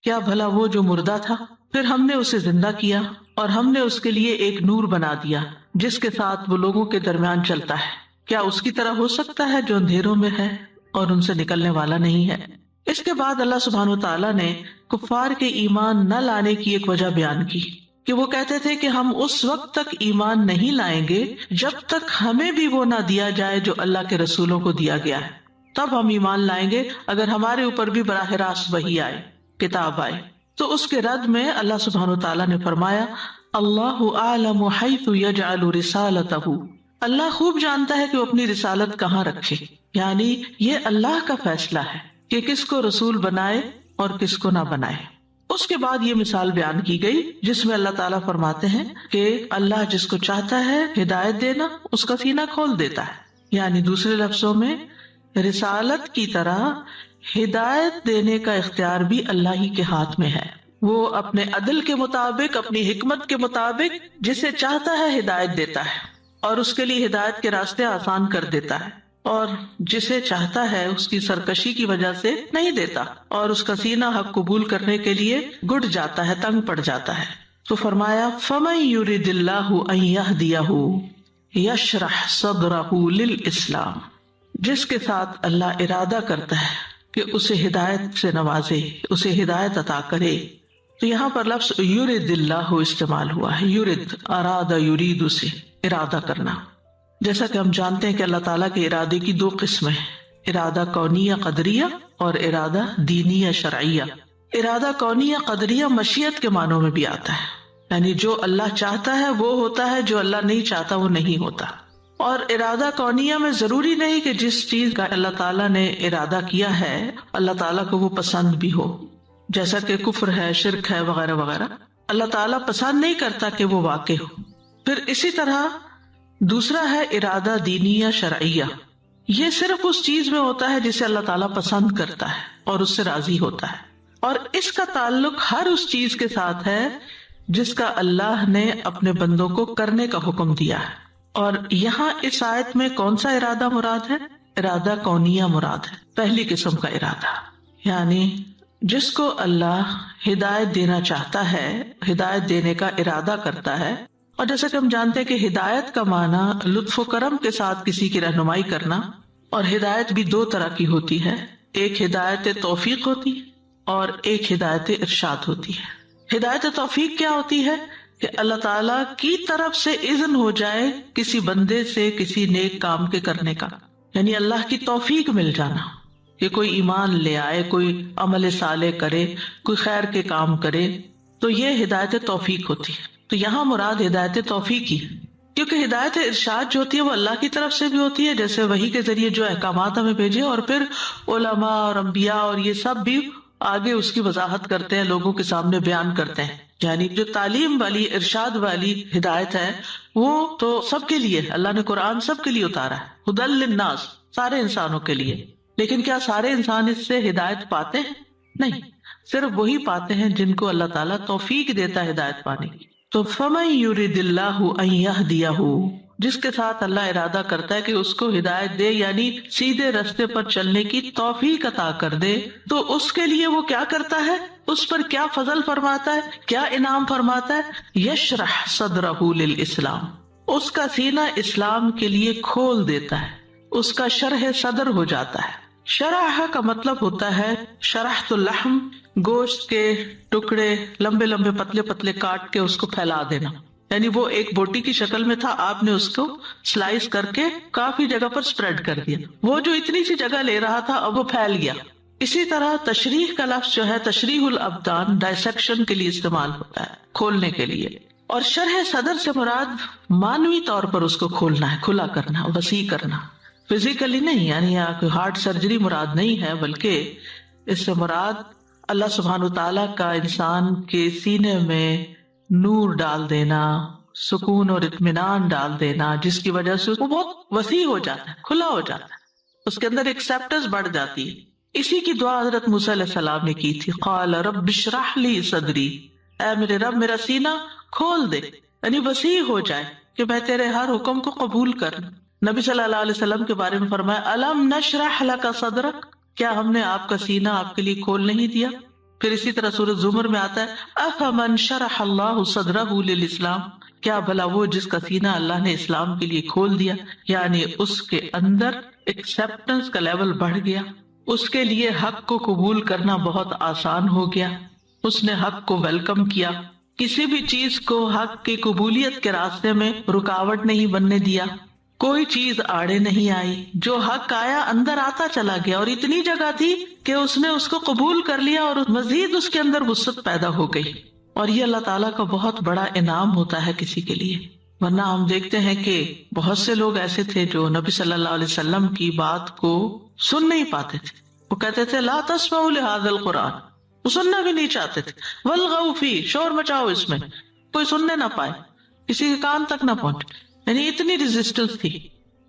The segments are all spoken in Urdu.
کیا بھلا وہ جو مردہ تھا، پھر ہم نے اسے زندہ کیا اور ہم نے اس کے لیے ایک نور بنا دیا جس کے ساتھ وہ لوگوں کے درمیان چلتا ہے، کیا اس کی طرح ہو سکتا ہے جو اندھیروں میں ہے اور ان سے نکلنے والا نہیں ہے۔ اس کے بعد اللہ سبحانہ وتعالیٰ نے کفار کے ایمان نہ لانے کی ایک وجہ بیان کی کہ وہ کہتے تھے کہ ہم اس وقت تک ایمان نہیں لائیں گے جب تک ہمیں بھی وہ نہ دیا جائے جو اللہ کے رسولوں کو دیا گیا ہے، تب ہم ایمان لائیں گے اگر ہمارے اوپر بھی براہ راست وحی آئے، کتاب آئے۔ تو اس کے رد میں اللہ سبحانہ وتعالیٰ نے فرمایا اللہ اعلم حیث یجعل رسالتہ، اللہ خوب جانتا ہے کہ وہ اپنی رسالت کہاں رکھے، یعنی یہ اللہ کا فیصلہ ہے کہ کس کو رسول بنائے اور کس کو نہ بنائے۔ اس کے بعد یہ مثال بیان کی گئی جس میں اللہ تعالیٰ فرماتے ہیں کہ اللہ جس کو چاہتا ہے ہدایت دینا اس کا سینہ کھول دیتا ہے، یعنی دوسرے لفظوں میں رسالت کی طرح ہدایت دینے کا اختیار بھی اللہ ہی کے ہاتھ میں ہے۔ وہ اپنے عدل کے مطابق، اپنی حکمت کے مطابق جسے چاہتا ہے ہدایت دیتا ہے اور اس کے لیے ہدایت کے راستے آسان کر دیتا ہے، اور جسے چاہتا ہے اس کی سرکشی کی وجہ سے نہیں دیتا اور اس کا سینہ حق قبول کرنے کے لیے گڑ جاتا ہے، تنگ پڑ جاتا ہے۔ تو فرمایا فَمَن يُرِدِ اللَّهُ أَن يَهْدِيَهُ يَشْرَحْ صَدْرَهُ لِلْإِسْلَامِ، جس کے ساتھ اللہ ارادہ کرتا ہے کہ اسے ہدایت سے نوازے، اسے ہدایت عطا کرے۔ تو یہاں پر لفظ یرد اللہ استعمال ہوا ہے، یرد اراد یرید سے ارادہ کرنا۔ جیسا کہ ہم جانتے ہیں کہ اللہ تعالیٰ کے ارادے کی دو قسمیں ہیں، ارادہ کونیہ قدریہ اور ارادہ دینیہ شرعیہ۔ ارادہ کونیہ قدریہ مشیت کے معنوں میں بھی آتا ہے، یعنی جو اللہ چاہتا ہے وہ ہوتا ہے، جو اللہ نہیں چاہتا وہ نہیں ہوتا۔ اور ارادہ کونیہ میں ضروری نہیں کہ جس چیز کا اللہ تعالیٰ نے ارادہ کیا ہے اللہ تعالیٰ کو وہ پسند بھی ہو، جیسا کہ کفر ہے، شرک ہے، وغیرہ وغیرہ، اللہ تعالیٰ پسند نہیں کرتا کہ وہ واقع ہو۔ پھر اسی طرح دوسرا ہے ارادہ دینیہ شرعیہ، یہ صرف اس چیز میں ہوتا ہے جسے اللہ تعالیٰ پسند کرتا ہے اور اس سے راضی ہوتا ہے، اور اس کا تعلق ہر اس چیز کے ساتھ ہے جس کا اللہ نے اپنے بندوں کو کرنے کا حکم دیا ہے۔ اور یہاں اس آیت میں کون سا ارادہ مراد ہے؟ ارادہ کونیہ مراد ہے، پہلی قسم کا ارادہ، یعنی جس کو اللہ ہدایت دینا چاہتا ہے، ہدایت دینے کا ارادہ کرتا ہے۔ اور جیسا کہ ہم جانتے ہیں کہ ہدایت کا معنی لطف و کرم کے ساتھ کسی کی رہنمائی کرنا، اور ہدایت بھی دو طرح کی ہوتی ہے، ایک ہدایت توفیق ہوتی ہے اور ایک ہدایت ارشاد ہوتی ہے۔ ہدایت توفیق کیا ہوتی ہے؟ کہ اللہ تعالیٰ کی طرف سے اذن ہو جائے کسی بندے سے کسی نیک کام کے کرنے کا، یعنی اللہ کی توفیق مل جانا کہ کوئی ایمان لے آئے، کوئی عمل صالح کرے، کوئی خیر کے کام کرے، تو یہ ہدایت توفیق ہوتی ہے۔ تو یہاں مراد ہدایت توفیق ہی، کیونکہ ہدایت ارشاد جو ہوتی ہے وہ اللہ کی طرف سے بھی ہوتی ہے، جیسے وحی کے ذریعے جو احکامات ہمیں بھیجے، اور پھر علماء اور انبیاء اور یہ سب بھی آگے اس کی وضاحت کرتے ہیں، لوگوں کے سامنے بیان کرتے ہیں۔ یعنی جو تعلیم والی، ارشاد والی ہدایت ہے وہ تو سب کے لیے، اللہ نے قرآن سب کے لیے اتارا ہے، ہدی للناس، سارے انسانوں کے لیے۔ لیکن کیا سارے انسان اس سے ہدایت پاتے ہیں؟ نہیں، صرف وہی پاتے ہیں جن کو اللہ تعالیٰ توفیق دیتا ہے ہدایت پانے کی۔ تو فَمَن يُرِدِ اللَّهُ أَن يَهْدِيَهُ، جس کے ساتھ اللہ ارادہ کرتا ہے کہ اس کو ہدایت دے، یعنی سیدھے راستے پر چلنے کی توفیق عطا کر دے، تو اس کے لیے وہ کیا کرتا ہے، اس پر کیا فضل فرماتا ہے، کیا انعام فرماتا ہے؟ یشرح صدرہ للاسلام، اس کا سینہ اسلام کے لیے کھول دیتا ہے، اس کا شرح صدر ہو جاتا ہے۔ شرح کا مطلب ہوتا ہے شرحت اللحم، گوشت کے ٹکڑے لمبے لمبے پتلے پتلے کاٹ کے اس کو پھیلا دینا، یعنی وہ ایک بوٹی کی شکل میں تھا، آپ نے اس کو سلائس کر کے کافی جگہ پر سپریڈ کر دیا، وہ جو اتنی سی جگہ لے رہا تھا اب وہ پھیل گیا۔ اسی طرح تشریح کا لفظ جو ہے تشریح الابدان، ڈائسیکشن کے لیے استعمال ہوتا ہے، کھولنے کے لیے۔ اور شرح صدر سے مراد مانوی طور پر اس کو کھولنا ہے، کھلا کرنا، وسیع کرنا، فزیکلی نہیں، یعنی یہاں کوئی ہارٹ سرجری مراد نہیں ہے، بلکہ اس سے مراد اللہ سبحانہ تعالیٰ کا انسان کے سینے میں نور ڈال دینا، سکون اور اطمینان ڈال دینا، جس کی وجہ سے وہ بہت وسیع ہو جاتا ہے، کھلا ہو جاتا ہے، اس کے اندر ایکسیپٹنس بڑھ جاتی ہے۔ اسی کی دعا حضرت موسیٰ علیہ السلام نے کی تھی، قال رب اشرح لی صدری، اے میرے رب میرا سینہ کھول دے، یعنی وسیع ہو جائے کہ میں تیرے ہر حکم کو قبول کروں۔ نبی صلی اللہ علیہ وسلم کے بارے میں فرمایا الم نشرح لک صدرک، کیا ہم نے آپ کا سینہ آپ کے لیے کھول نہیں دیا؟ پھر اسی طرح سورۃ زمر میں آتا ہے افمن شرح اللہ صدرہ للاسلام، کیا بھلا وہ جس کا سینہ اللہ نے اسلام کے لیے کھول دیا، یعنی اس کے اندر ایکسیپٹنس کا لیول بڑھ گیا، اس کے لیے حق کو قبول کرنا بہت آسان ہو گیا، اس نے حق کو ویلکم کیا، کسی بھی چیز کو حق کی قبولیت کے راستے میں رکاوٹ نہیں بننے دیا، کوئی چیز آڑے نہیں آئی، جو حق آیا اندر آتا چلا گیا، اور اتنی جگہ تھی کہ اس نے اس کو قبول کر لیا اور مزید اس کے اندر وسعت پیدا ہو گئی۔ اور یہ اللہ تعالیٰ کا بہت بڑا انعام ہوتا ہے کسی کے لیے، ورنہ ہم دیکھتے ہیں کہ بہت سے لوگ ایسے تھے جو نبی صلی اللہ علیہ وسلم کی بات کو سن نہیں پاتے تھے، وہ کہتے تھے لا تسمعوا لهذا القرآن، وہ سننا بھی نہیں چاہتے تھے، والغوا فیہ، شور مچاؤ اس میں، کوئی سننے نہ پائے، کسی کے کان تک نہ پہنچے، یعنی اتنی ریزسٹنس تھی۔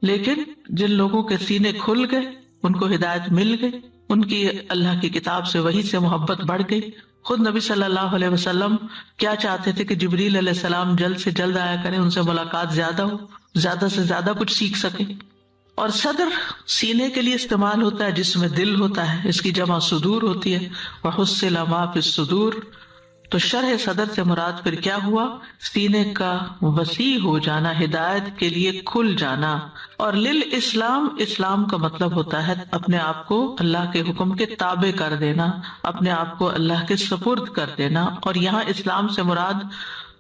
لیکن جن لوگوں کے سینے کھل گئے، ان کو ہدایت مل گئی، ان کی اللہ کی کتاب سے وحی سے محبت بڑھ گئی۔ خود نبی صلی اللہ علیہ وسلم کیا چاہتے تھے کہ جبریل علیہ السلام جلد سے جلد آیا کریں، ان سے ملاقات زیادہ ہو، زیادہ سے زیادہ کچھ سیکھ سکیں۔ اور صدر سینے کے لیے استعمال ہوتا ہے جس میں دل ہوتا ہے، اس کی جمع صدور ہوتی ہے، وحصل ما فی الصدور۔ تو شرح صدر سے مراد پھر کیا ہوا؟ سینے کا وسیع ہو جانا، ہدایت کے لیے کھل جانا۔ اور للاسلام، اسلام کا مطلب ہوتا ہے اپنے آپ کو اللہ کے حکم کے تابع کر دینا، اپنے آپ کو اللہ کے سپرد کر دینا۔ اور یہاں اسلام سے مراد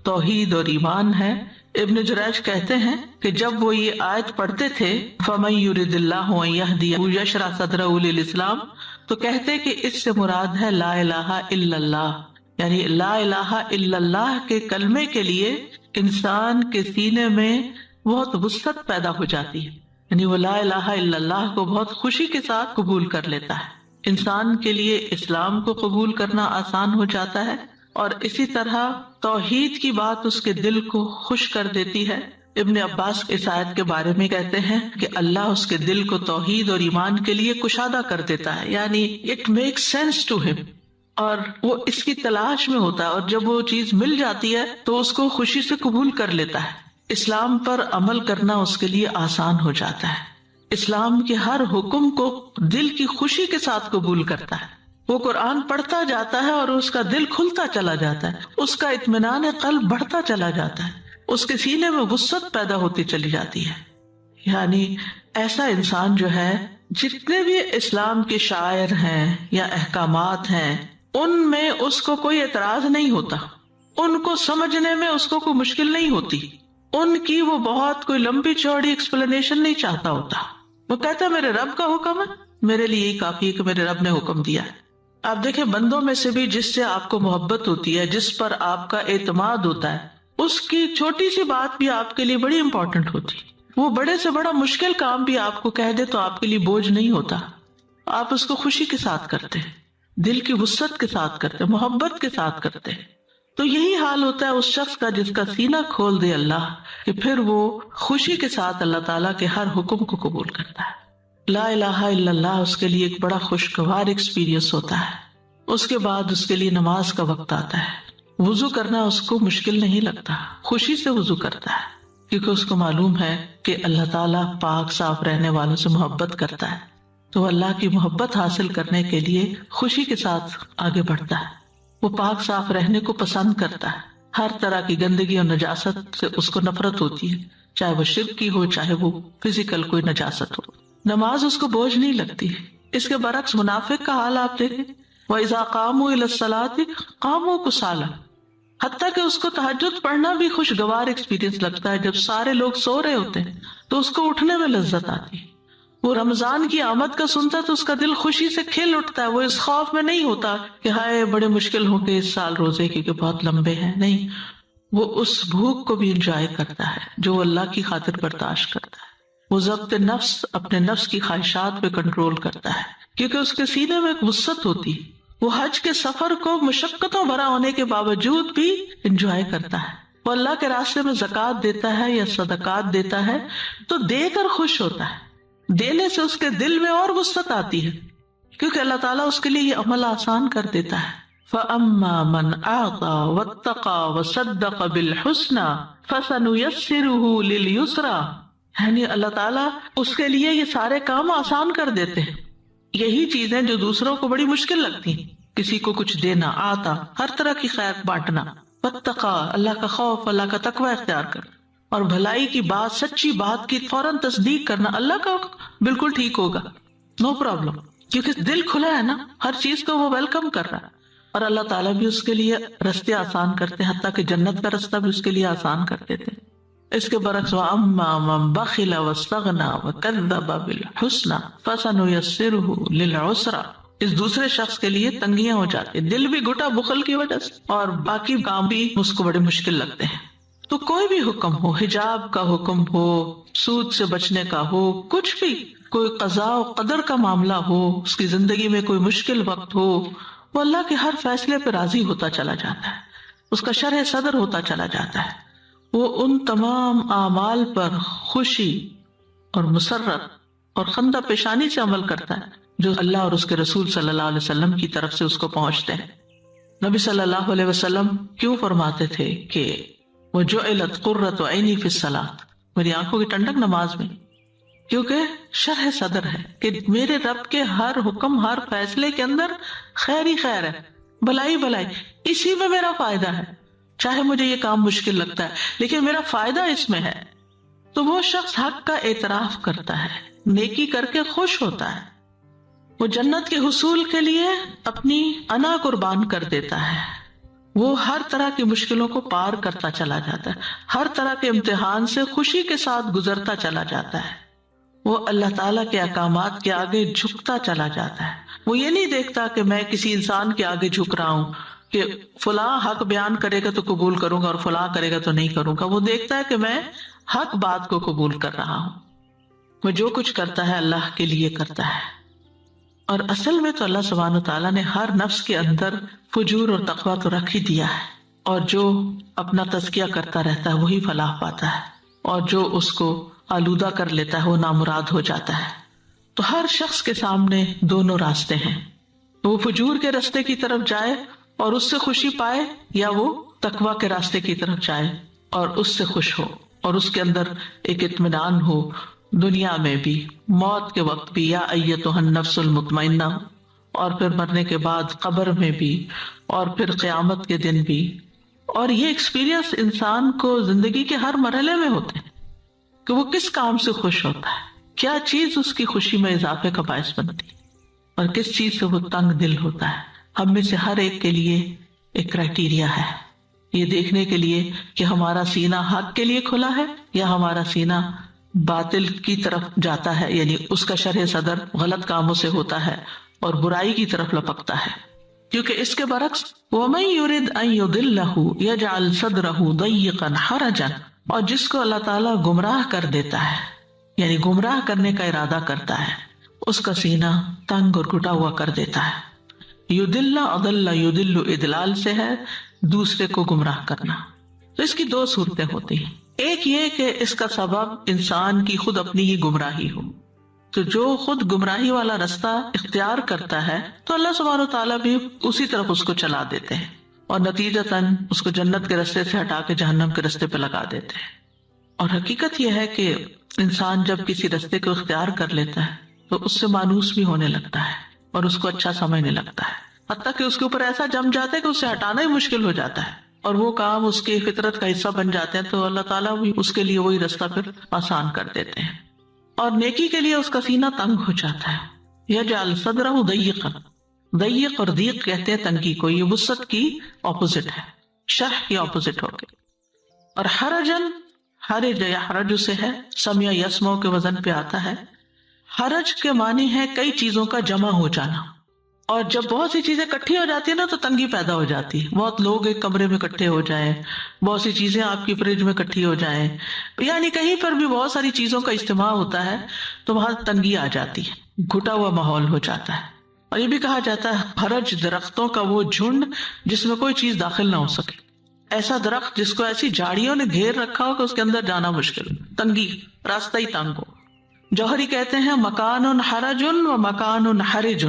توحید اور ایمان ہے۔ ابن جریج کہتے ہیں کہ جب وہ یہ آیت پڑھتے تھے فَمَن يُرِدِ اللَّهُ أَن يَهْدِيَهُ يَشْرَحْ صَدْرَهُ لِلْإِسْلَامِ، تو کہتے کہ اس سے مراد ہے لا الہ الا اللہ، یعنی لا الہ الا اللہ کے کلمے کے لیے انسان کے سینے میں بہت وسعت پیدا ہو جاتی ہے، یعنی وہ لا الہ الا اللہ کو بہت خوشی کے ساتھ قبول کر لیتا ہے۔ انسان کے لیے اسلام کو قبول کرنا آسان ہو جاتا ہے، اور اسی طرح توحید کی بات اس کے دل کو خوش کر دیتی ہے۔ ابن عباس اس آیت کے بارے میں کہتے ہیں کہ اللہ اس کے دل کو توحید اور ایمان کے لیے کشادہ کر دیتا ہے، یعنی اٹ میک سینس ٹو ہم، اور وہ اس کی تلاش میں ہوتا ہے، اور جب وہ چیز مل جاتی ہے تو اس کو خوشی سے قبول کر لیتا ہے۔ اسلام پر عمل کرنا اس کے لیے آسان ہو جاتا ہے، اسلام کے ہر حکم کو دل کی خوشی کے ساتھ قبول کرتا ہے۔ وہ قرآن پڑھتا جاتا ہے اور اس کا دل کھلتا چلا جاتا ہے، اس کا اطمینان قلب بڑھتا چلا جاتا ہے، اس کے سینے میں وسعت پیدا ہوتی چلی جاتی ہے۔ یعنی ایسا انسان جو ہے، جتنے بھی اسلام کے شاعر ہیں یا احکامات ہیں، ان میں اس کو کوئی اعتراض نہیں ہوتا، ان کو سمجھنے میں اس کو کوئی مشکل نہیں ہوتی، ان کی وہ بہت کوئی لمبی چوڑی ایکسپلینیشن نہیں چاہتا ہوتا۔ وہ کہتا ہے میرے رب کا حکم ہے، میرے لیے یہی کافی ہے کہ میرے رب نے حکم دیا ہے۔ آپ دیکھیں بندوں میں سے بھی جس سے آپ کو محبت ہوتی ہے، جس پر آپ کا اعتماد ہوتا ہے، اس کی چھوٹی سی بات بھی آپ کے لیے بڑی امپورٹنٹ ہوتی، وہ بڑے سے بڑا مشکل کام بھی آپ کو کہہ دے تو آپ کے لیے بوجھ نہیں ہوتا، آپ اس کو خوشی کے ساتھ کرتے ہیں، دل کی وسعت کے ساتھ کرتے ہیں، محبت کے ساتھ کرتے ہیں۔ تو یہی حال ہوتا ہے اس شخص کا جس کا سینہ کھول دے اللہ، کہ پھر وہ خوشی کے ساتھ اللہ تعالیٰ کے ہر حکم کو قبول کرتا ہے۔ لا الہ الا اللہ اس کے لیے ایک بڑا خوشگوار ایکسپیرینس ہوتا ہے۔ اس کے بعد اس کے لیے نماز کا وقت آتا ہے، وضو کرنا اس کو مشکل نہیں لگتا، خوشی سے وضو کرتا ہے، کیونکہ اس کو معلوم ہے کہ اللہ تعالیٰ پاک صاف رہنے والوں سے محبت کرتا ہے، تو وہ اللہ کی محبت حاصل کرنے کے لیے خوشی کے ساتھ آگے بڑھتا ہے۔ وہ پاک صاف رہنے کو پسند کرتا ہے، ہر طرح کی گندگی اور نجاست سے اس کو نفرت ہوتی ہے، چاہے وہ شرک کی ہو، چاہے وہ فزیکل کوئی نجاست ہو۔ نماز اس کو بوجھ نہیں لگتی۔ اس کے برعکس منافق کا حال آپ دیکھیں، وَإِذَا قَامُوا إِلَى الصَّلَاةِ قَامُوا كُسَالَىٰ، حتیٰ کہ اس کو تہجد پڑھنا بھی خوشگوار ایکسپیرینس لگتا ہے۔ جب سارے لوگ سو رہے ہوتے ہیں تو اس کو اٹھنے میں لذت آتی ہے۔ وہ رمضان کی آمد کا سنتا تو اس کا دل خوشی سے کھل اٹھتا ہے، وہ اس خوف میں نہیں ہوتا کہ ہائے بڑے مشکل ہوں گے اس سال روزے کیونکہ بہت لمبے ہیں، نہیں، وہ اس بھوک کو بھی انجوائے کرتا ہے جو وہ اللہ کی خاطر برداشت کرتا ہے۔ وہ ضبط نفس، اپنے نفس کی خواہشات پہ کنٹرول کرتا ہے، کیونکہ اس کے سینے میں ایک وسعت ہوتی ہے۔ وہ حج کے سفر کو مشقتوں بھرا ہونے کے باوجود بھی انجوائے کرتا ہے۔ وہ اللہ کے راستے میں زکوٰۃ دیتا ہے یا صدقات دیتا ہے تو دے کر خوش ہوتا ہے، دینے سے اس کے دل میں اور وسعت آتی ہے، کیونکہ اللہ تعالیٰ اس کے لیے یہ عمل آسان کر دیتا ہے۔ فَأَمَّا مَنْ أَعْطَىٰ وَاتَّقَىٰ وَصَدَّقَ بِالْحُسْنَىٰ فَسَنُيَسِّرُهُ لِلْيُسْرَىٰ، یعنی اللہ تعالیٰ اس کے لیے یہ سارے کام آسان کر دیتے ہیں۔ یہی چیزیں جو دوسروں کو بڑی مشکل لگتی ہیں، کسی کو کچھ دینا، آتا، ہر طرح کی خیر بانٹنا، واتقا، اللہ کا خوف، اللہ کا تقوی اختیار کر، اور بھلائی کی بات، سچی بات کی فوراً تصدیق کرنا، اللہ کا بالکل ٹھیک ہوگا، نو پرابلم، کیونکہ دل کھلا ہے نا، ہر چیز کو وہ ویلکم کر رہا ہے، اور اللہ تعالیٰ بھی اس کے لیے رستے آسان کرتے ہیں، حتیٰ کہ جنت کا رستہ بھی اس کے لیے آسان کر دیتے ہیں۔ اس کے برعکس وَأَمَّا مَن بَخِلَ وَاسْتَغْنَىٰ وَكَذَّبَ بِالْحُسْنَىٰ فَسَنُيَسِّرُهُ لِلْعُسْرَىٰ، اس دوسرے شخص کے لیے تنگیاں ہو جاتی، دل بھی گھٹا بخل کی وجہ سے، اور باقی کام بھی اس کو بڑے مشکل لگتے ہیں۔ تو کوئی بھی حکم ہو، حجاب کا حکم ہو، سود سے بچنے کا ہو، کچھ بھی، کوئی قضاء و قدر کا معاملہ ہو، اس کی زندگی میں کوئی مشکل وقت ہو، وہ اللہ کے ہر فیصلے پہ راضی ہوتا چلا جاتا ہے، اس کا شرح صدر ہوتا چلا جاتا ہے، وہ ان تمام اعمال پر خوشی اور مسرت اور خندہ پیشانی سے عمل کرتا ہے جو اللہ اور اس کے رسول صلی اللہ علیہ وسلم کی طرف سے اس کو پہنچتے ہیں۔ نبی صلی اللہ علیہ وسلم کیوں فرماتے تھے کہ وَجُعِلَتْ قُرَّةُ عَيْنِي فِي الصَّلَاةِ، میری آنکھوں کی ٹھنڈک نماز میں، کیونکہ شرح صدر ہے کہ میرے رب کے ہر حکم، ہر فیصلے کے اندر خیر ہی خیر ہے، بھلائی بھلائی، اسی میں میرا فائدہ ہے، چاہے مجھے یہ کام مشکل لگتا ہے لیکن میرا فائدہ اس میں ہے۔ تو وہ شخص حق کا اعتراف کرتا ہے، نیکی کر کے خوش ہوتا ہے، وہ جنت کے حصول کے لیے اپنی انا قربان کر دیتا ہے، وہ ہر طرح کی مشکلوں کو پار کرتا چلا جاتا ہے، ہر طرح کے امتحان سے خوشی کے ساتھ گزرتا چلا جاتا ہے، وہ اللہ تعالیٰ کے احکامات کے آگے جھکتا چلا جاتا ہے، وہ یہ نہیں دیکھتا کہ میں کسی انسان کے آگے جھک رہا ہوں کہ فلاں حق بیان کرے گا تو قبول کروں گا اور فلاں کرے گا تو نہیں کروں گا، وہ دیکھتا ہے کہ میں حق بات کو قبول کر رہا ہوں، وہ جو کچھ کرتا ہے اللہ کے لیے کرتا ہے۔ اور اصل میں تو اللہ سبحانہ تعالیٰ نے ہر نفس کے اندر فجور اور تقویٰ تو رکھ ہی دیا ہے، اور جو اپنا تزکیہ کرتا رہتا ہے وہی فلاح پاتا ہے، اور جو اس کو آلودہ کر لیتا ہے وہ نامراد ہو جاتا ہے۔ تو ہر شخص کے سامنے دونوں راستے ہیں، وہ فجور کے راستے کی طرف جائے اور اس سے خوشی پائے، یا وہ تقویٰ کے راستے کی طرف جائے اور اس سے خوش ہو، اور اس کے اندر ایک اطمینان ہو، دنیا میں بھی، موت کے وقت بھی، یا ایتھا النفس المطمئنہ، اور پھر مرنے کے بعد قبر میں بھی، اور پھر قیامت کے دن بھی۔ اور یہ ایکسپیرینس انسان کو زندگی کے ہر مرحلے میں ہوتے ہیں کہ وہ کس کام سے خوش ہوتا ہے، کیا چیز اس کی خوشی میں اضافے کا باعث بنتی ہے، اور کس چیز سے وہ تنگ دل ہوتا ہے۔ ہم میں سے ہر ایک کے لیے ایک کرائٹیریا ہے یہ دیکھنے کے لیے کہ ہمارا سینہ حق کے لیے کھلا ہے یا ہمارا سینہ باطل کی طرف جاتا ہے، یعنی اس کا شرح صدر غلط کاموں سے ہوتا ہے اور برائی کی طرف لپکتا ہے۔ کیونکہ اس کے برعکس وَمَن يُرِدْ أَن يُضِلَّهُ يَجْعَلْ صَدْرَهُ ضَيِّقًا حَرَجًا، اور جس کو اللہ تعالیٰ گمراہ کر دیتا ہے، یعنی گمراہ کرنے کا ارادہ کرتا ہے، اس کا سینہ تنگ اور گھٹا ہوا کر دیتا ہے۔ یدل اضل یدل ادلال سے ہے دوسرے کو گمراہ کرنا۔ تو اس کی دو صورتیں ہوتی ہیں، ایک یہ کہ اس کا سبب انسان کی خود اپنی ہی گمراہی ہو، تو جو خود گمراہی والا رستہ اختیار کرتا ہے تو اللہ سبحانہ و تعالیٰ بھی اسی طرف اس کو چلا دیتے ہیں، اور نتیجتاً اس کو جنت کے رستے سے ہٹا کے جہنم کے رستے پہ لگا دیتے ہیں۔ اور حقیقت یہ ہے کہ انسان جب کسی رستے کو اختیار کر لیتا ہے تو اس سے مانوس بھی ہونے لگتا ہے اور اس کو اچھا سمجھنے لگتا ہے، حتیٰ کہ اس کے اوپر ایسا جم جاتا ہے کہ اسے ہٹانا ہی مشکل ہو جاتا ہے، اور وہ کام اس کی فطرت کا حصہ بن جاتے ہیں، تو اللہ تعالیٰ بھی اس کے لیے وہی رستہ پھر آسان کر دیتے ہیں، اور نیکی کے لیے اس کا سینہ تنگ ہو جاتا ہے۔ یجعل صدرہ ضیقا، ضیق اور ضیق کہتے ہیں تنگی کو، یہ وسعت کی اپوزٹ ہے، شرح کی اپوزٹ ہو گئی۔ اور حرجن، حرج یا حرج سے ہے، سمع یسمع کے وزن پہ آتا ہے۔ حرج کے معنی ہے کئی چیزوں کا جمع ہو جانا، اور جب بہت سی چیزیں اکٹھی ہو جاتی ہیں نا تو تنگی پیدا ہو جاتی ہے، بہت لوگ ایک کمرے میں اکٹھے ہو جائیں، بہت سی چیزیں آپ کی فریج میں اکٹھی ہو جائیں، یعنی کہیں پر بھی بہت ساری چیزوں کا اجتماع ہوتا ہے تو وہاں تنگی آ جاتی ہے، گھٹا ہوا ماحول ہو جاتا ہے۔ اور یہ بھی کہا جاتا ہے حرج درختوں کا وہ جھنڈ جس میں کوئی چیز داخل نہ ہو سکے، ایسا درخت جس کو ایسی جھاڑیوں نے گھیر رکھا ہو کہ اس کے اندر جانا مشکل، تنگی، راستہ ہی تنگ ہو۔ جوہری کہتے ہیں مکان حرج و مکان حرج،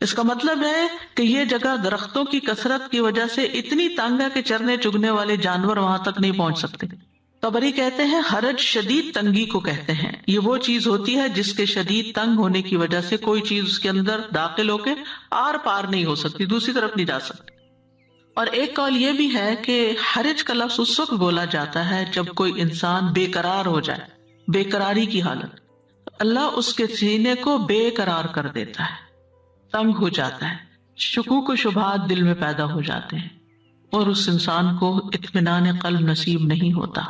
اس کا مطلب ہے کہ یہ جگہ درختوں کی کثرت کی وجہ سے اتنی تنگ ہے کہ چرنے چگنے والے جانور وہاں تک نہیں پہنچ سکتے، طبری کہتے ہیں حرج شدید تنگی کو کہتے ہیں، یہ وہ چیز ہوتی ہے جس کے شدید تنگ ہونے کی وجہ سے کوئی چیز اس کے اندر داخل ہو کے آر پار نہیں ہو سکتی، دوسری طرف نہیں جا سکتی۔ اور ایک قول یہ بھی ہے کہ حرج کا لفظ اس وقت بولا جاتا ہے جب کوئی انسان بے قرار ہو جائے، بے قراری کی حالت، اللہ اس کے سینے کو بے قرار کر دیتا ہے، تنگ ہو جاتا ہے، شکوک و شبہات دل میں پیدا ہو جاتے ہیں، اور اس انسان کو اطمینان قلب نصیب نہیں ہوتا،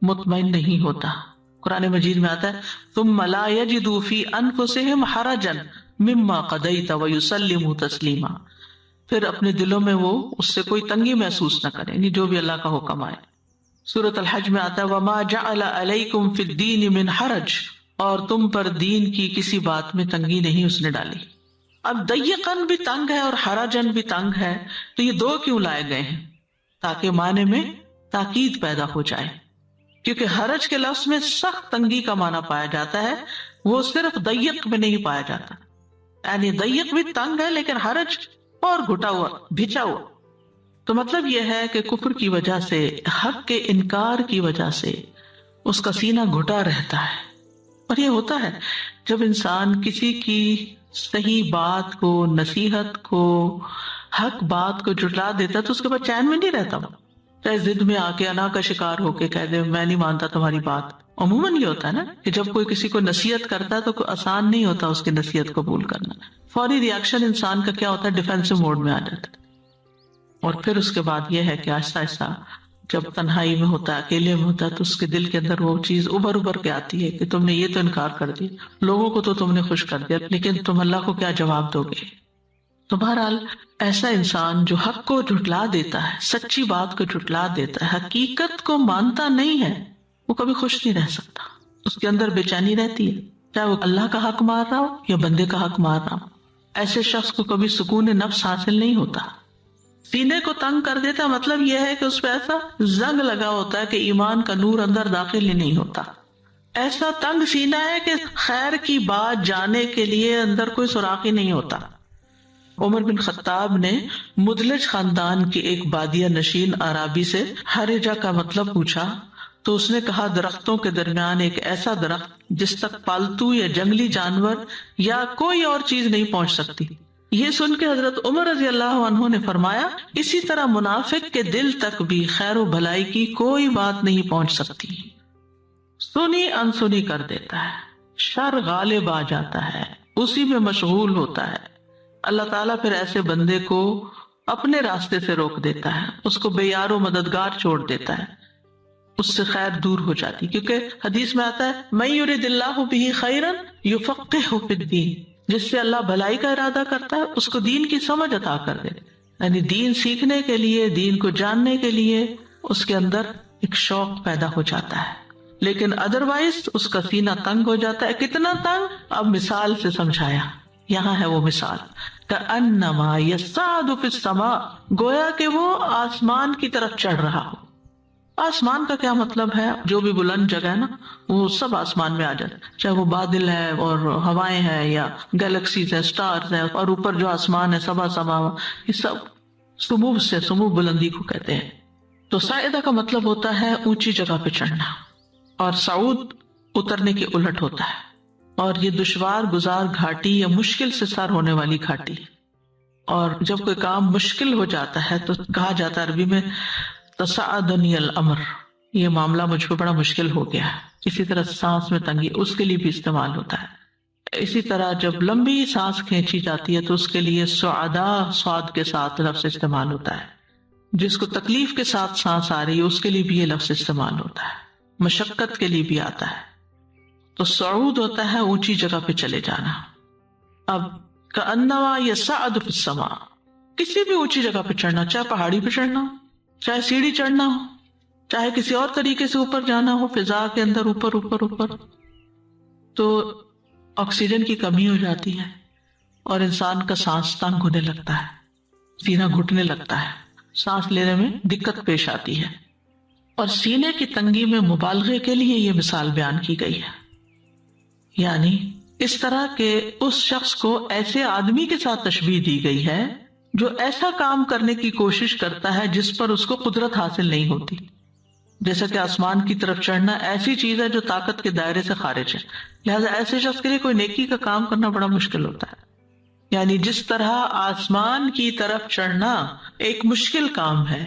مطمئن نہیں ہوتا۔ قرآن مجید میں آتا ہے ثم لا یجدوا فی انفسہم حرجا مما قضیت ویسلموا تسلیما، پھر اپنے دلوں میں وہ اس سے کوئی تنگی محسوس نہ کریں، یعنی جو بھی اللہ کا حکم آئے۔ سورۃ الحج میں آتا ہے وما جعل علیکم فی الدین من حرج، اور تم پر دین کی کسی بات میں تنگی نہیں اس نے ڈالی۔ اب ضیقاً بھی تنگ ہے اور حرجن بھی تنگ ہے، تو یہ دو کیوں لائے گئے ہیں؟ تاکہ معنی میں تاکید پیدا ہو جائے، کیونکہ حرج کے لفظ میں سخت تنگی کا معنی پایا جاتا ہے، وہ صرف ضیق میں نہیں پایا جاتا، یعنی ضیق بھی تنگ ہے لیکن حرج اور گھٹا ہوا، بھچا ہوا۔ تو مطلب یہ ہے کہ کفر کی وجہ سے، حق کے انکار کی وجہ سے اس کا سینہ گھٹا رہتا ہے، اور یہ ہوتا ہے جب انسان کسی کی صحیح بات کو، نصیحت کو، حق بات کو جھٹلا دیتا تو اس کے بعد چین میں نہیں رہتا، وہ چاہے ضد میں آ کے انا کا شکار ہو کے کہہ دے میں نہیں مانتا تمہاری بات۔ عموماً یہ ہوتا ہے نا کہ جب کوئی کسی کو نصیحت کرتا ہے تو کوئی آسان نہیں ہوتا اس کی نصیحت قبول کرنا، فوری ریاکشن انسان کا کیا ہوتا ہے، ڈیفینسو موڈ میں آ جاتا ہے۔ اور پھر اس کے بعد یہ ہے کہ آہستہ آہستہ جب تنہائی میں ہوتا ہے، اکیلے میں ہوتا ہے، تو اس کے دل کے اندر وہ چیز ابھر کے آتی ہے کہ تم نے یہ تو انکار کر دیا، لوگوں کو تو تم نے خوش کر دیا، لیکن تم اللہ کو کیا جواب دو گے؟ تو بہرحال ایسا انسان جو حق کو جھٹلا دیتا ہے، سچی بات کو جھٹلا دیتا ہے، حقیقت کو مانتا نہیں ہے، وہ کبھی خوش نہیں رہ سکتا، اس کے اندر بے چینی رہتی ہے، چاہے وہ اللہ کا حق مار رہا ہو یا بندے کا حق مار رہا ہو۔ ایسے شخص کو کبھی سکون نفس حاصل نہیں ہوتا، سینے کو تنگ کر دیتا ہے، مطلب یہ ہے کہ اس پہ ایسا زنگ لگا ہوتا ہے کہ ایمان کا نور اندر داخل ہی نہیں ہوتا، ایسا تنگ سینہ ہے کہ خیر کی بات جانے کے لیے اندر کوئی سراغ ہی نہیں ہوتا۔ عمر بن خطاب نے مدلج خاندان کی ایک بادیہ نشین عرابی سے ہرجہ کا مطلب پوچھا تو اس نے کہا درختوں کے درمیان ایک ایسا درخت جس تک پالتو یا جنگلی جانور یا کوئی اور چیز نہیں پہنچ سکتی۔ یہ سن کے حضرت عمر رضی اللہ عنہ نے فرمایا اسی طرح منافق کے دل تک بھی خیر و بھلائی کی کوئی بات نہیں پہنچ سکتی، سنی انسنی کر دیتا ہے، شر غالب آ جاتا ہے، اسی میں مشغول ہوتا ہے۔ اللہ تعالیٰ پھر ایسے بندے کو اپنے راستے سے روک دیتا ہے، اس کو بے یار و مددگار چھوڑ دیتا ہے، اس سے خیر دور ہو جاتی، کیونکہ حدیث میں آتا ہے من یرد اللہ بہ خیرا یفقہہ فی الدین، جس سے اللہ بھلائی کا ارادہ کرتا ہے اس کو دین کی سمجھ عطا کر دے، یعنی دین سیکھنے کے لیے، دین کو جاننے کے لیے اس کے اندر ایک شوق پیدا ہو جاتا ہے۔ لیکن ادروائز اس کا سینہ تنگ ہو جاتا ہے۔ کتنا تنگ؟ اب مثال سے سمجھایا، یہاں ہے وہ مثال، کأنما یصعد فی السماء، گویا کہ وہ آسمان کی طرف چڑھ رہا ہو۔ آسمان کا کیا مطلب ہے؟ جو بھی بلند جگہ ہے نا وہ سب آسمان میں آ جاتا ہے، چاہے وہ بادل ہے اور ہوائیں ہیں یا گیلیکسیز ہیں، سٹارز ہیں، اور اوپر جو آسمان ہے سبا سماوا، یہ سب سمو سے، سمو بلندی کو کہتے ہیں۔ تو صاعدہ کا مطلب ہوتا ہے اونچی جگہ پہ چڑھنا، اور صعود اترنے کے الٹ ہوتا ہے، اور یہ دشوار گزار گھاٹی یا مشکل سے سر ہونے والی گھاٹی۔ اور جب کوئی کام مشکل ہو جاتا ہے تو کہا جاتا ہے عربی میں تصعدنی الامر، یہ معاملہ مجھ پہ بڑا مشکل ہو گیا ہے۔ اسی طرح سانس میں تنگی، اس کے لیے بھی استعمال ہوتا ہے۔ اسی طرح جب لمبی سانس کھینچی جاتی ہے تو اس کے لیے سعدا صاد کے ساتھ لفظ استعمال ہوتا ہے۔ جس کو تکلیف کے ساتھ سانس آ رہی ہے اس کے لیے بھی یہ لفظ استعمال ہوتا ہے، مشقت کے لیے بھی آتا ہے۔ تو صعود ہوتا ہے اونچی جگہ پہ چلے جانا۔ اب کأنما یصعد فی السماء، کسی بھی اونچی جگہ پہ چڑھنا، چاہے پہاڑی پہ چڑھنا ہو، چاہے سیڑھی چڑھنا ہو، چاہے کسی اور طریقے سے اوپر جانا ہو، فضا کے اندر اوپر اوپر اوپر، تو آکسیجن کی کمی ہو جاتی ہے اور انسان کا سانس تنگ ہونے لگتا ہے، سینہ گھٹنے لگتا ہے، سانس لینے میں دقت پیش آتی ہے۔ اور سینے کی تنگی میں مبالغے کے لیے یہ مثال بیان کی گئی ہے، یعنی اس طرح کہ اس شخص کو ایسے آدمی کے ساتھ تشبیہ دی گئی ہے جو ایسا کام کرنے کی کوشش کرتا ہے جس پر اس کو قدرت حاصل نہیں ہوتی، جیسا کہ آسمان کی طرف چڑھنا ایسی چیز ہے جو طاقت کے دائرے سے خارج ہے، لہذا ایسے شخص کے لیے کوئی نیکی کا کام کرنا بڑا مشکل ہوتا ہے. یعنی جس طرح آسمان کی طرف چڑھنا ایک مشکل کام ہے،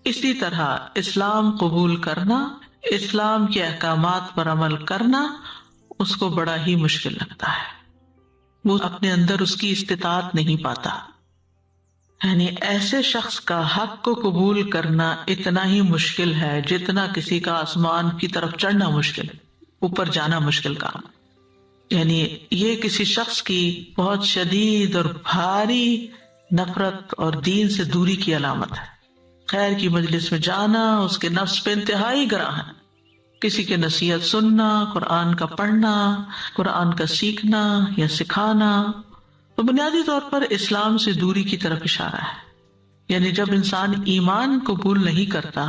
اسی طرح اسلام قبول کرنا، اسلام کے احکامات پر عمل کرنا اس کو بڑا ہی مشکل لگتا ہے. وہ اپنے اندر اس کی استطاعت نہیں پاتا. یعنی ایسے شخص کا حق کو قبول کرنا اتنا ہی مشکل ہے جتنا کسی کا آسمان کی طرف چڑھنا مشکل ہے، اوپر جانا مشکل کام. یعنی یہ کسی شخص کی بہت شدید اور بھاری نفرت اور دین سے دوری کی علامت ہے. خیر کی مجلس میں جانا اس کے نفس پہ انتہائی گراں ہے. کسی کے نصیحت سننا، قرآن کا پڑھنا، قرآن کا سیکھنا یا سکھانا تو بنیادی طور پر اسلام سے دوری کی طرف اشارہ ہے. یعنی جب انسان ایمان قبول نہیں کرتا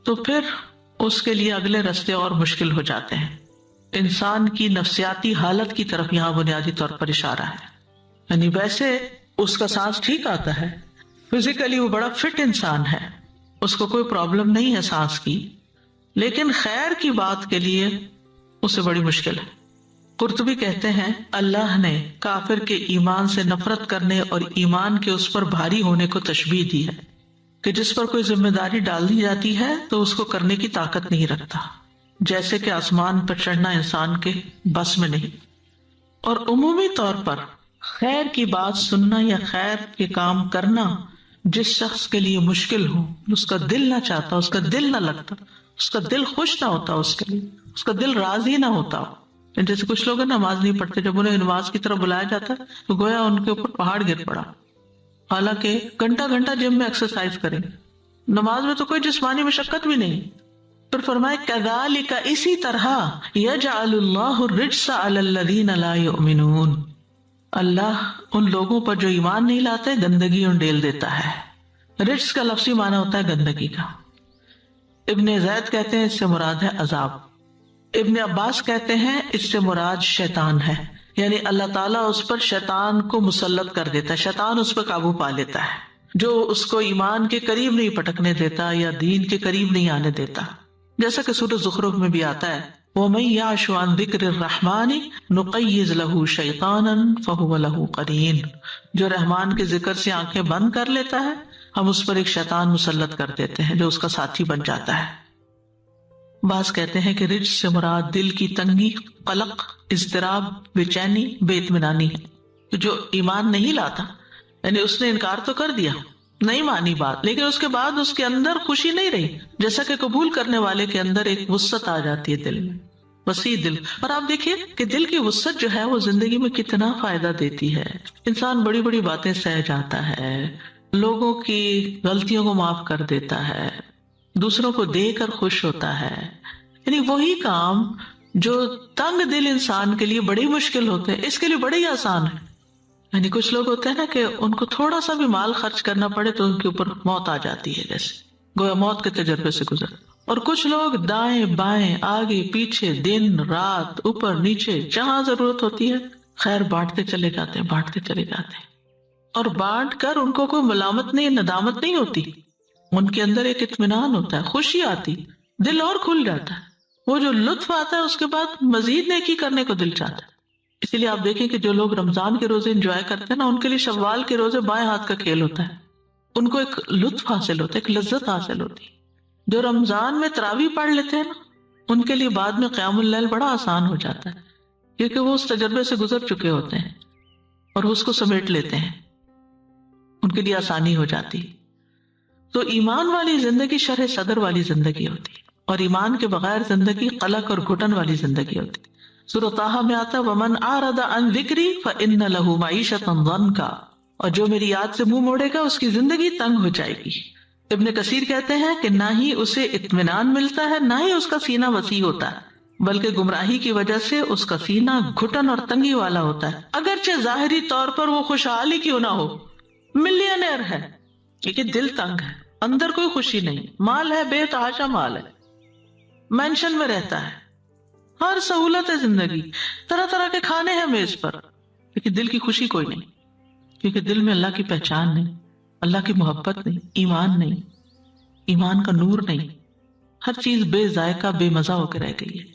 تو پھر اس کے لیے اگلے راستے اور مشکل ہو جاتے ہیں. انسان کی نفسیاتی حالت کی طرف یہاں بنیادی طور پر اشارہ ہے. یعنی ویسے اس کا سانس ٹھیک آتا ہے، فزیکلی وہ بڑا فٹ انسان ہے، اس کو کوئی پرابلم نہیں ہے سانس کی، لیکن خیر کی بات کے لیے اسے بڑی مشکل ہے. قرطبی کہتے ہیں اللہ نے کافر کے ایمان سے نفرت کرنے اور ایمان کے اس پر بھاری ہونے کو تشبیہ دی ہے کہ جس پر کوئی ذمہ داری ڈال دی جاتی ہے تو اس کو کرنے کی طاقت نہیں رکھتا، جیسے کہ آسمان پر چڑھنا انسان کے بس میں نہیں. اور عمومی طور پر خیر کی بات سننا یا خیر کے کام کرنا جس شخص کے لیے مشکل ہو، اس کا دل نہ چاہتا، اس کا دل نہ لگتا، اس کا دل خوش نہ ہوتا، اس کے لیے اس کا دل راضی نہ ہوتا. جیسے کچھ لوگ نماز نہیں پڑھتے، جب انہیں نماز کی طرف بلایا جاتا ہے تو گویا ان کے اوپر پہاڑ گر پڑا، حالانکہ گھنٹہ گھنٹہ جم میں ایکسرسائز کریں، نماز میں تو کوئی جسمانی مشقت بھی نہیں. پھر فرمائے کذالک، اسی طرح یجعل اللہ الرجس علی الذین لا یؤمنون، اللہ ان لوگوں پر جو ایمان نہیں لاتے گندگی انڈیل دیتا ہے. رجس کا لفظی معنی ہوتا ہے گندگی کا. ابن زید کہتے ہیں اس سے مراد ہے عذاب. ابن عباس کہتے ہیں اس سے مراد شیطان ہے، یعنی اللہ تعالیٰ اس پر شیطان کو مسلط کر دیتا ہے، شیطان اس پر قابو پا لیتا ہے جو اس کو ایمان کے قریب نہیں پٹکنے دیتا یا دین کے قریب نہیں آنے دیتا. جیسا کہ سورۃ زخرف میں بھی آتا ہے وَمَن يَعْشُ عَن ذِكْرِ الرَّحْمَنِ نُقَيِّضْ لَهُ شَيْطَانًا فَهُوَ لَهُ قَرِينٌ، جو رحمان کے ذکر سے آنکھیں بند کر لیتا ہے ہم اس پر ایک شیطان مسلط کر دیتے ہیں جو اس کا ساتھی بن جاتا ہے. بعض کہتے ہیں کہ رجس سے مراد دل کی تنگی، قلق، اضطراب، بے چینی، بے اطمینانی ہے. جو ایمان نہیں لاتا، یعنی اس نے انکار تو کر دیا، نہیں مانی بات، لیکن اس کے بعد اس کے اندر خوشی نہیں رہی، جیسا کہ قبول کرنے والے کے اندر ایک وسعت آ جاتی ہے دل میں، وسیع دل. اور آپ دیکھیے کہ دل کی وسعت جو ہے وہ زندگی میں کتنا فائدہ دیتی ہے. انسان بڑی بڑی باتیں سہ جاتا ہے، لوگوں کی غلطیوں کو معاف کر دیتا ہے، دوسروں کو دے کر خوش ہوتا ہے. یعنی وہی کام جو تنگ دل انسان کے لیے بڑی مشکل ہوتے ہیں اس کے لیے بڑے ہی آسان ہے. یعنی کچھ لوگ ہوتے ہیں نا کہ ان کو تھوڑا سا بھی مال خرچ کرنا پڑے تو ان کے اوپر موت آ جاتی ہے، جیسے گویا موت کے تجربے سے گزر. اور کچھ لوگ دائیں بائیں آگے پیچھے دن رات اوپر نیچے جہاں ضرورت ہوتی ہے خیر بانٹتے چلے جاتے ہیں، بانٹتے چلے جاتے ہیں، اور بانٹ کر ان کو کوئی ملامت نہیں، ندامت نہیں ہوتی. ان کے اندر ایک اطمینان ہوتا ہے، خوشی آتی، دل اور کھل جاتا ہے. وہ جو لطف آتا ہے اس کے بعد مزید نیکی کرنے کو دل چاہتا ہے. اسی لیے آپ دیکھیں کہ جو لوگ رمضان کے روزے انجوائے کرتے ہیں نا، ان کے لیے شوال کے روزے بائیں ہاتھ کا کھیل ہوتا ہے. ان کو ایک لطف حاصل ہوتا ہے، ایک لذت حاصل ہوتی ہے. جو رمضان میں تراویح پڑھ لیتے ہیں نا، ان کے لیے بعد میں قیام اللیل بڑا آسان ہو جاتا ہے، کیونکہ وہ اس تجربے سے گزر چکے ہوتے ہیں اور اس کو سمیٹ لیتے ہیں، ان کے لیے آسانی ہو جاتی. تو ایمان والی زندگی شرح صدر والی زندگی ہوتی ہے، اور ایمان کے بغیر زندگی قلق اور گھٹن والی زندگی ہوتی ہے. سورۃ طٰہٰ میں آتا ہے وَمَنْ أَعْرَضَ عَنْ ذِكْرِي فَإِنَّ لَهُ مَعِيشَةً ضَنْكًا، اور جو میری یاد سے منہ موڑے گا اس کی زندگی تنگ ہو جائے گی. ابن کثیر کہتے ہیں کہ نہ ہی اسے اطمینان ملتا ہے، نہ ہی اس کا سینہ وسیع ہوتا ہے، بلکہ گمراہی کی وجہ سے اس کا سینہ گھٹن اور تنگی والا ہوتا ہے. اگرچہ ظاہری طور پر وہ خوشحال ہی کیوں نہ ہو، ملینئر ہے، لیکن دل تنگ ہے، اندر کوئی خوشی نہیں. مال ہے، بے تحاشا مال ہے، مینشن میں رہتا ہے، ہر سہولت ہے زندگی، طرح طرح کے کھانے ہیں میز پر، لیکن دل کی خوشی کوئی نہیں، کیونکہ دل میں اللہ کی پہچان نہیں، اللہ کی محبت نہیں، ایمان نہیں، ایمان کا نور نہیں. ہر چیز بے ذائقہ بے مزہ ہو کے رہ گئی ہے۔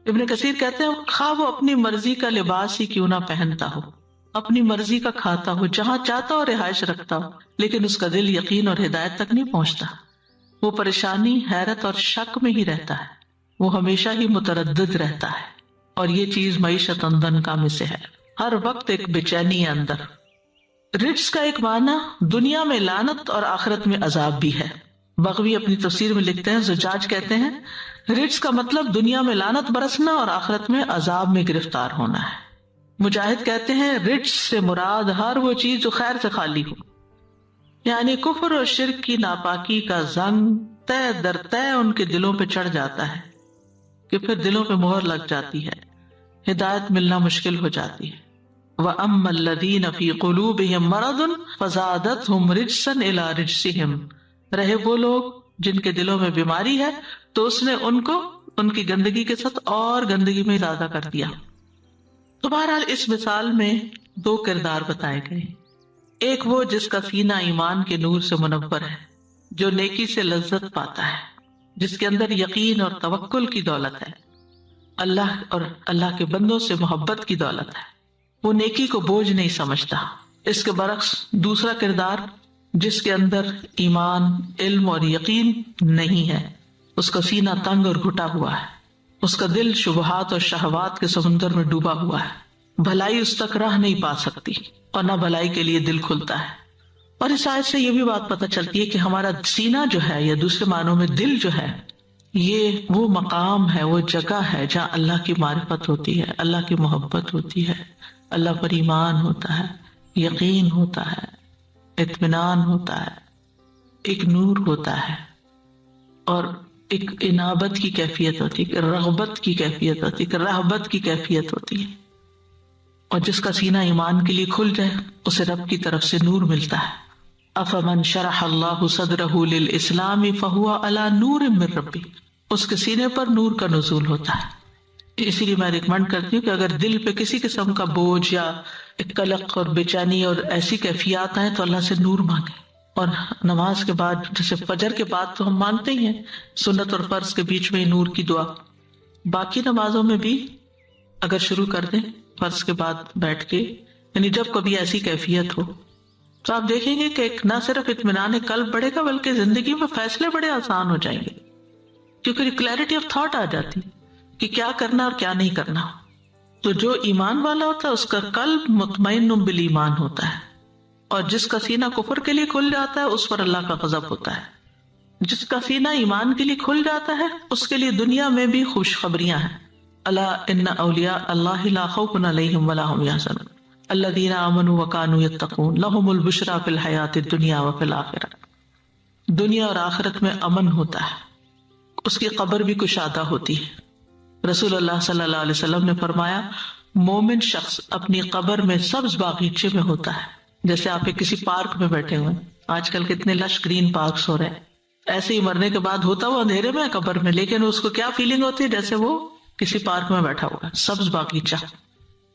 ابن کثیر کہتے ہیں خواہ وہ اپنی مرضی کا لباس ہی کیوں نہ پہنتا ہو، اپنی مرضی کا کھاتا ہو، جہاں چاہتا ہو رہائش رکھتا ہو، لیکن اس کا دل یقین اور ہدایت تک نہیں پہنچتا، وہ پریشانی، حیرت اور شک میں ہی رہتا ہے، وہ ہمیشہ ہی متردد رہتا ہے، اور یہ چیز معیشت ضنکا میں سے ہے، ہر وقت ایک بے چینی ہے اندر۔ رجس کا ایک معنی دنیا میں لعنت اور آخرت میں عذاب بھی ہے۔ بغوی اپنی تفسیر میں لکھتے ہیں، زجاج کہتے ہیں رجس کا مطلب دنیا میں لعنت برسنا اور آخرت میں عذاب میں گرفتار ہونا ہے۔ مجاہد کہتے ہیں رجس سے مراد ہر وہ چیز جو خیر سے خالی ہو، یعنی کفر اور شرک کی ناپاکی کا زنگ طے در طے ان کے دلوں پہ چڑھ جاتا ہے کہ پھر دلوں پہ مہر لگ جاتی ہے، ہدایت ملنا مشکل ہو جاتی ہے۔ وَأَمَّا الَّذِينَ فِي قُلُوبِهِم مَّرَضٌ فَزَادَتْهُمْ رِجْسًا إِلَىٰ رِجْسِهِمْ، رہے وہ لوگ جن کے دلوں میں بیماری ہے تو اس نے ان کو ان کی گندگی کے ساتھ اور گندگی میں اضافہ کر دیا۔ تو بہرحال اس مثال میں دو کردار بتائے گئے، ایک وہ جس کا سینہ ایمان کے نور سے منور ہے، جو نیکی سے لذت پاتا ہے، جس کے اندر یقین اور توکل کی دولت ہے، اللہ اور اللہ کے بندوں سے محبت کی دولت ہے، وہ نیکی کو بوجھ نہیں سمجھتا۔ اس کے برعکس دوسرا کردار جس کے اندر ایمان، علم اور یقین نہیں ہے، اس کا سینہ تنگ اور گھٹا ہوا ہے، اس کا دل شبہات اور شہوات کے سمندر میں ڈوبا ہوا ہے، بھلائی اس تک راہ نہیں پا سکتی اور نہ بھلائی کے لیے دل کھلتا ہے۔ اور اس آیت سے یہ بھی بات پتہ چلتی ہے کہ ہمارا سینہ جو ہے، یا دوسرے معنوں میں دل جو ہے، یہ وہ مقام ہے، وہ جگہ ہے جہاں اللہ کی معرفت ہوتی ہے، اللہ کی محبت ہوتی ہے، اللہ پر ایمان ہوتا ہے، یقین ہوتا ہے، اطمینان ہوتا ہے، ایک نور ہوتا ہے، اور ایک انابت کی کیفیت ہوتی ہے، رغبت کی کیفیت ہوتی ہے، رہبت کی کیفیت ہوتی ہے۔ اور جس کا سینہ ایمان کے لیے کھل جائے اسے رب کی طرف سے نور ملتا ہے۔ افمن شرح اللہ صدرہ للاسلام فہو علی نور من ربہ، اس کے سینے پر نور کا نزول ہوتا ہے۔ اسی لیے میں ریکمینڈ کرتی ہوں کہ اگر دل پہ کسی قسم کا بوجھ یا ایک قلق اور بے چینی اور ایسی کیفیات آئیں تو اللہ سے نور مانگیں، اور نماز کے بعد، جیسے فجر کے بعد تو ہم مانتے ہی ہیں، سنت اور فرض کے بیچ میں نور کی دعا، باقی نمازوں میں بھی اگر شروع کر دیں فرض کے بعد بیٹھ کے، یعنی جب کبھی ایسی کیفیت ہو تو آپ دیکھیں گے کہ ایک نہ صرف اطمینان قلب بڑھے گا بلکہ زندگی میں فیصلے بڑے آسان ہو جائیں گے، کیونکہ کلیئرٹی آف تھاٹ آ جاتی کہ کیا کرنا اور کیا نہیں کرنا۔ تو جو ایمان والا ہوتا ہے اس کا قلب مطمئن بالایمان ہوتا ہے، اور جس کا سینہ کفر کے لیے کھل جاتا ہے اس پر اللہ کا غضب ہوتا ہے۔ جس کا سینہ ایمان کے لیے کھل جاتا ہے اس کے لیے دنیا میں بھی خوشخبریاں ہیں۔ الا ان اولیاء اللہ لا خوف علیہم ولا هم يحزنون الذین آمنوا وکانوا یتقون لهم البشری فی الحیاۃ الدنیا وفی الآخرہ، دنیا اور آخرت میں امن ہوتا ہے، اس کی قبر بھی کشادہ ہوتی ہے۔ رسول اللہ صلی اللہ علیہ وسلم نے فرمایا مومن شخص اپنی قبر میں سبز باغیچے میں ہوتا ہے، جیسے آپ کسی پارک میں بیٹھے ہوئے، آج کل کتنے لش گرین پارکس ہو رہے ہیں، ایسے ہی مرنے کے بعد ہوتا وہ اندھیرے میں قبر میں، لیکن اس کو کیا فیلنگ ہوتی ہے، جیسے وہ کسی پارک میں بیٹھا ہوا سبز باغیچہ۔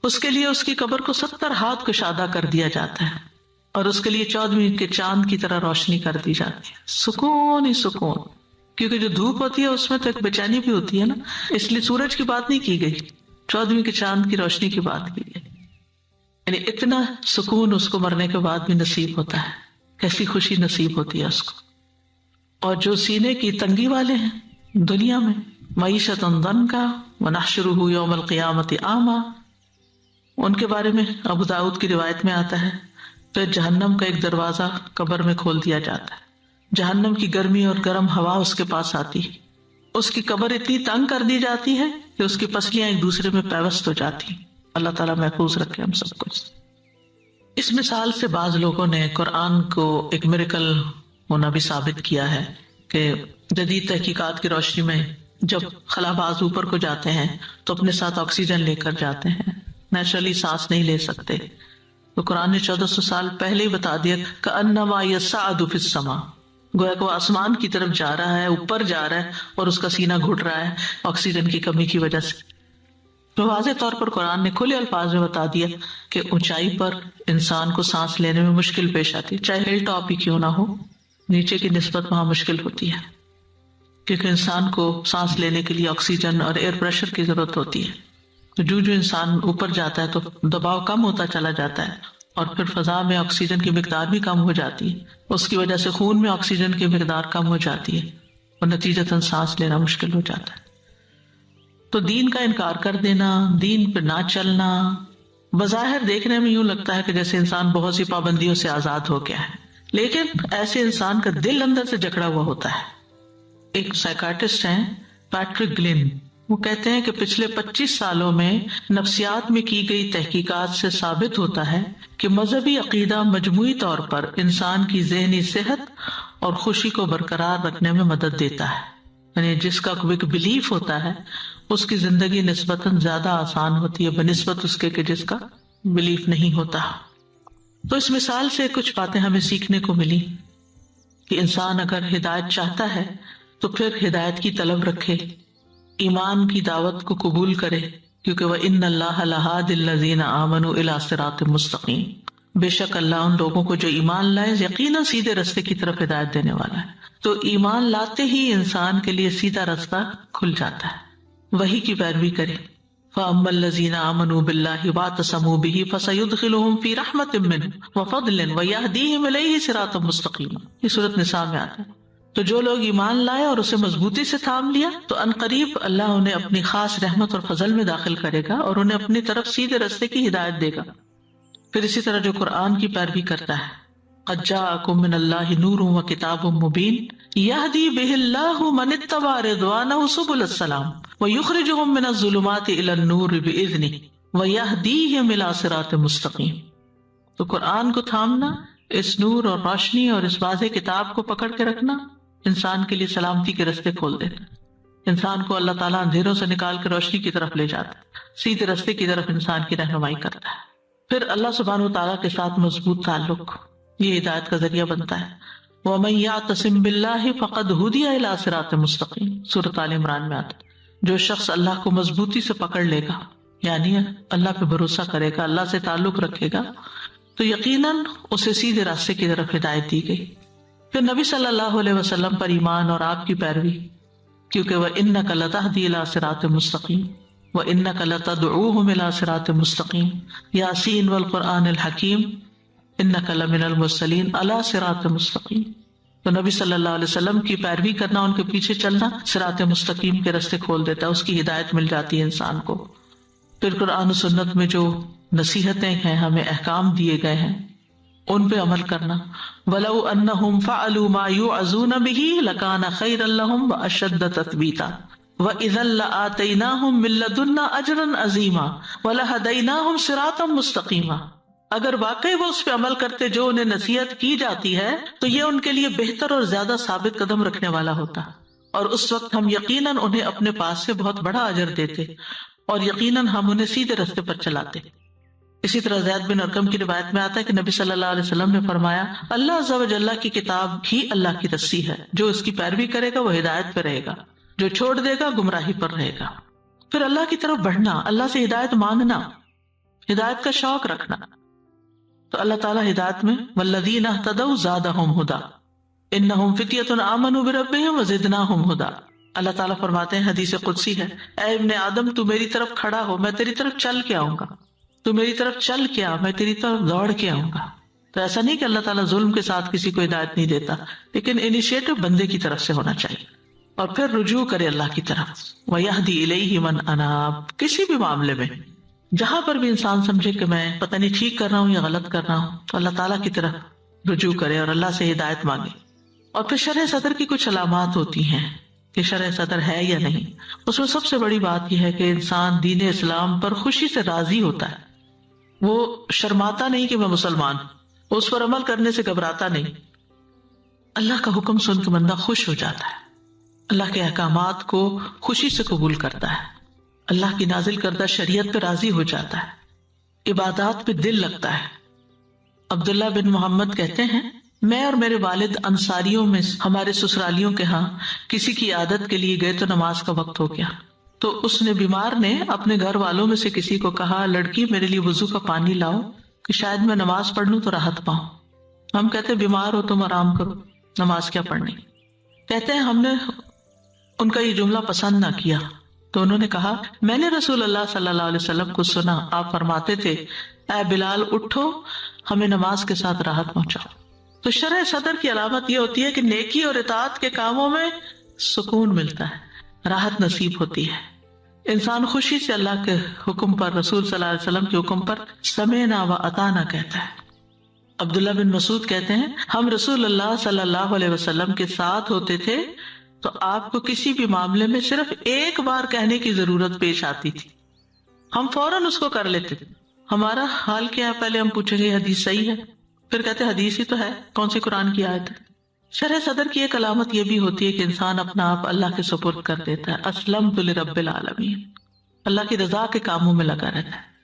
اس کے لیے اس کی قبر کو 70 ہاتھ کشادہ کر دیا جاتا ہے، اور اس کے لیے 14ویں کے چاند کی طرح روشنی کر دی جاتی ہے، سکون ہی سکون، کیونکہ جو دھوپ ہوتی ہے اس میں تو ایک بے چینی بھی ہوتی ہے نا، اس لیے سورج کی بات نہیں کی گئی، 14ویں کے چاند کی روشنی کی بات کی گئی، یعنی اتنا سکون اس کو مرنے کے بعد بھی نصیب ہوتا ہے، کیسی خوشی نصیب ہوتی ہے اس کو۔ اور جو سینے کی تنگی والے ہیں دنیا میں، معیشت ضنکا ونحشرہ یوم القیامت اعمی، ان کے بارے میں ابو داؤد کی روایت میں آتا ہے پھر جہنم کا ایک دروازہ قبر میں کھول دیا جاتا ہے، جہنم کی گرمی اور گرم ہوا اس کے پاس آتی، اس کی قبر اتنی تنگ کر دی جاتی ہے کہ اس کی پسلیاں ایک دوسرے میں پیوست ہو جاتی۔ اللہ تعالیٰ محفوظ رکھے ہم سب کو۔ اس مثال سے بعض لوگوں نے قرآن کو ایک میریکل ہونا بھی ثابت کیا ہے کہ جدید تحقیقات کی روشنی میں جب خلا باز اوپر کو جاتے ہیں تو اپنے ساتھ آکسیجن لے کر جاتے ہیں، نیچرلی سانس نہیں لے سکتے، تو قرآن نے 1400 سال پہلے ہی بتا دیا کأنما یصعد فی السماء، گویا کہ وہ آسمان کی طرف جا رہا ہے، اوپر جا رہا ہے، اور اس کا سینہ گھٹ رہا ہے آکسیجن کی کمی کی وجہ سے۔ تو واضح طور پر قرآن نے کھلے الفاظ میں بتا دیا کہ اونچائی پر انسان کو سانس لینے میں مشکل پیش آتی ہے، چاہے ہل ٹاپ ہی کیوں نہ ہو، نیچے کی نسبت وہاں مشکل ہوتی ہے۔ کیونکہ انسان کو سانس لینے کے لیے آکسیجن اور ایئر پریشر کی ضرورت ہوتی ہے. تو جو انسان اوپر جاتا ہے تو دباؤ کم ہوتا چلا جاتا ہے اور پھر فضا میں آکسیجن کی مقدار بھی کم ہو جاتی ہے. اس کی وجہ سے خون میں آکسیجن کی مقدار کم ہو جاتی ہے اور نتیجتاً سانس لینا مشکل ہو جاتا ہے. تو دین کا انکار کر دینا، دین پہ نہ چلنا، بظاہر دیکھنے میں یوں لگتا ہے کہ جیسے انسان بہت سی پابندیوں سے آزاد ہو گیا ہے، لیکن ایسے انسان کا دل اندر سے جکڑا ہوا ہوتا ہے. ایک سائیکارٹسٹ ہیں پیٹرک گلن، وہ کہتے ہیں کہ پچھلے 25 سالوں میں نفسیات میں کی گئی تحقیقات سے ثابت ہوتا ہے کہ مذہبی عقیدہ مجموعی طور پر انسان کی ذہنی صحت اور خوشی کو برقرار رکھنے میں مدد دیتا ہے. یعنی جس کا کوئی بلیف ہوتا ہے اس کی زندگی نسبتاً زیادہ آسان ہوتی ہے بنسبت اس کے کہ جس کا بلیف نہیں ہوتا. تو اس مثال سے کچھ باتیں ہمیں سیکھنے کو ملی کہ انسان اگر ہدایت چاہتا ہے تو پھر ہدایت کی طلب رکھے، ایمان کی دعوت کو قبول کرے، کیونکہ وَإِنَّ اللَّهَ لَهَادِ الَّذِينَ آمَنُوا إِلَىٰ صِرَاطٍ مُسْتَقِيمٍ، بے شک اللہ ان لوگوں کو جو ایمان لائے یقیناً سیدھے رستے کی طرف ہدایت دینے والا ہے. تو ایمان لاتے ہی انسان کے لیے سیدھا رستہ کھل جاتا ہے، وحی کی پیروی کرے. فَأَمَّا الَّذِينَ آمَنُوا بِاللَّهِ وَاعْتَصَمُوا بِهِ فَسَيُدْخِلُهُمْ فِي رَحْمَةٍ مِّنْهُ وَفَضْلٍ وَيَهْدِيهِمْ إِلَيْهِ صِرَاطًا مُّسْتَقِيمًا. یہ سورۃ نساء میں آتا ہے. تو جو لوگ ایمان لائے اور اسے مضبوطی سے تھام لیا تو عنقریب اللہ انہیں اپنی خاص رحمت اور فضل میں داخل کرے گا اور انہیں اپنی طرف سیدھے رستے کی ہدایت دے گا. پھر اسی طرح جو قرآن کی پیروی کرتا ہے، قد جاءکم من اللہ نور وکتاب مبین یہدی بہ اللہ من اتبع رضوانہ سبل السلام ویخرجہم من الظلمات الی النور بإذنہ ویہدیہم الی صراط مستقیم. تو قرآن کو تھامنا، اس نور اور روشنی اور اس واضح کتاب کو پکڑ کے رکھنا انسان کے لیے سلامتی کے رستے کھول دیتا ہے. انسان کو اللہ تعالیٰ اندھیروں سے نکال کے روشنی کی طرف لے جاتا ہے، سیدھے رستے کی طرف انسان کی رہنمائی کرتا ہے. پھر اللہ سبحانہ وتعالیٰ کے ساتھ مضبوط تعلق یہ ہدایت کا ذریعہ بنتا ہے. وَمَن يَعْتَصِم بِاللَّهِ فَقَدْ هُدِيَ إِلَىٰ صِرَاطٍ مُّسْتَقِيمٍ. سورۃ آل عمران میں آتا ہے جو شخص اللہ کو مضبوطی سے پکڑ لے گا، یعنی اللہ پہ بھروسہ کرے گا، اللہ سے تعلق رکھے گا، تو یقیناً اسے سیدھے راستے کی طرف ہدایت دی گئی. پھر نبی صلی اللہ علیہ وسلم پر ایمان اور آپ کی پیروی، کیونکہ وَإِنَّكَ لَتَهْدِي إِلَىٰ صِرَاطٍ مُّسْتَقِيمٍ وَإِنَّكَ لَتَدْعُوهُمْ إِلَىٰ صِرَاطٍ مُّسْتَقِيمٍ يَاسِين وَالْقُرْآنِ الْحَكِيمِ إِنَّكَ لَمِنَ الْمُرْسَلِينَ عَلَىٰ صِرَاطٍ مُّسْتَقِيمٍ. تو نبی صلی اللہ علیہ وسلم کی پیروی کرنا، ان کے پیچھے چلنا صراط مستقیم کے راستے کھول دیتا ہے، اس کی ہدایت مل جاتی ہے انسان کو. پھر قرآن و سنت میں جو نصیحتیں ہیں، ہمیں احکام دیے گئے ہیں، ان پہ عمل کرنا. وَلَوْ أَنَّهُمْ فَعَلُوا مَا يُوعَظُونَ بِهِ لَكَانَ خَيْرًا لَهُمْ وَأَشَدَّ تَثْبِيتًا وَإِذًا لَّآتَيْنَاهُمْ مِن لَّدُنَّا أَجْرًا عَظِيمًا وَلَهَدَيْنَاهُمْ صِرَاطًا مُّسْتَقِيمًا. اگر واقعی وہ اس پہ عمل کرتے جو انہیں نصیحت کی جاتی ہے تو یہ ان کے لیے بہتر اور زیادہ ثابت قدم رکھنے والا ہوتا، اور اس وقت ہم یقیناً انہیں اپنے پاس سے بہت بڑا اجر دیتے اور یقیناً ہم انہیں سیدھے راستے پر چلاتے. اسی طرح زید بن ارقم کی روایت میں آتا ہے کہ نبی صلی اللہ علیہ وسلم نے فرمایا، اللہ عز و جل کی کتاب ہی اللہ کی رسی ہے، جو اس کی پیروی کرے گا وہ ہدایت پہ رہے گا، جو چھوڑ دے گا گمراہی پر رہے گا. پھر اللہ کی طرف بڑھنا، اللہ سے ہدایت مانگنا، ہدایت کا شوق رکھنا. تو اللہ تعالیٰ ہدایت میں والذین اہتدوا زادہم ہدی انہم فتیۃ آمنوا بربہم وزدناہم ہدی. اللہ تعالیٰ فرماتے ہیں، حدیث قدسی ہے، اے ابن آدم تو میری طرف کھڑا ہو، میں تیری طرف چل کے آؤں گا، تو میری طرف چل کے آ، میں تیری طرف دوڑ کے آؤں گا. تو ایسا نہیں کہ اللہ تعالیٰ ظلم کے ساتھ کسی کو ہدایت نہیں دیتا، لیکن انیشیٹو بندے کی طرف سے ہونا چاہیے اور پھر رجوع کرے اللہ کی طرف. وَيَهْدِي إِلَيْهِ مَنْ أَنَابَ. کسی بھی معاملے میں جہاں پر بھی انسان سمجھے کہ میں پتہ نہیں ٹھیک کر رہا ہوں یا غلط کر رہا ہوں، تو اللہ تعالیٰ کی طرف رجوع کرے اور اللہ سے ہدایت مانگے. اور پھر شرح صدر کی کچھ علامات ہوتی ہیں کہ شرح صدر ہے یا نہیں. اس میں سب سے بڑی بات یہ ہے کہ انسان دین اسلام پر خوشی سے راضی ہوتا ہے، وہ شرماتا نہیں کہ میں مسلمان ہوں، اس پر عمل کرنے سے گھبراتا نہیں. اللہ کا حکم سن کے بندہ خوش ہو جاتا ہے، اللہ کے احکامات کو خوشی سے قبول کرتا ہے، اللہ کی نازل کردہ شریعت پہ راضی ہو جاتا ہے، عبادات پہ دل لگتا ہے. عبداللہ بن محمد کہتے ہیں، میں اور میرے والد انصاریوں میں ہمارے سسرالیوں کے ہاں کسی کی عادت کے لیے گئے تو نماز کا وقت ہو گیا، تو اس نے بیمار نے اپنے گھر والوں میں سے کسی کو کہا، لڑکی میرے لیے وضو کا پانی لاؤ کہ شاید میں نماز پڑھ لوں تو راحت پاؤں. ہم کہتے بیمار ہو تم آرام کرو، نماز کیا پڑھنی. کہتے ہیں ہم نے ان کا یہ جملہ پسند نہ کیا تو انہوں نے کہا میں نے رسول اللہ صلی اللہ علیہ وسلم کو سنا، آپ فرماتے تھے اے بلال اٹھو، ہمیں نماز کے ساتھ راحت پہنچاؤ۔ تو شرح صدر کی علامت یہ ہوتی ہے کہ نیکی اور اطاعت کے کاموں میں سکون ملتا ہے، راحت نصیب ہوتی ہے، انسان خوشی سے اللہ کے حکم پر، رسول صلی اللہ علیہ وسلم کے حکم پر سمعنا و اطعنا کہتا ہے۔ عبداللہ بن مسعود کہتے ہیں ہم رسول اللہ صلی اللہ علیہ وسلم کے ساتھ ہوتے تھے تو آپ کو کسی بھی معاملے میں صرف ایک بار کہنے کی ضرورت پیش آتی تھی، ہم فوراً اس کو کر لیتے تھے۔ ہمارا حال کیا ہے، پہلے ہم پوچھیں گے حدیث صحیح ہے، پھر کہتے حدیث ہی تو ہے، کون سی قرآن کی آیت ہے۔ شرح صدر کی ایک علامت یہ بھی ہوتی ہے کہ انسان اپنا آپ اللہ کے سپرد کر دیتا ہے، اسلمت لرب العالمین، اللہ کی رضا کے کاموں میں لگا رہتا ہے۔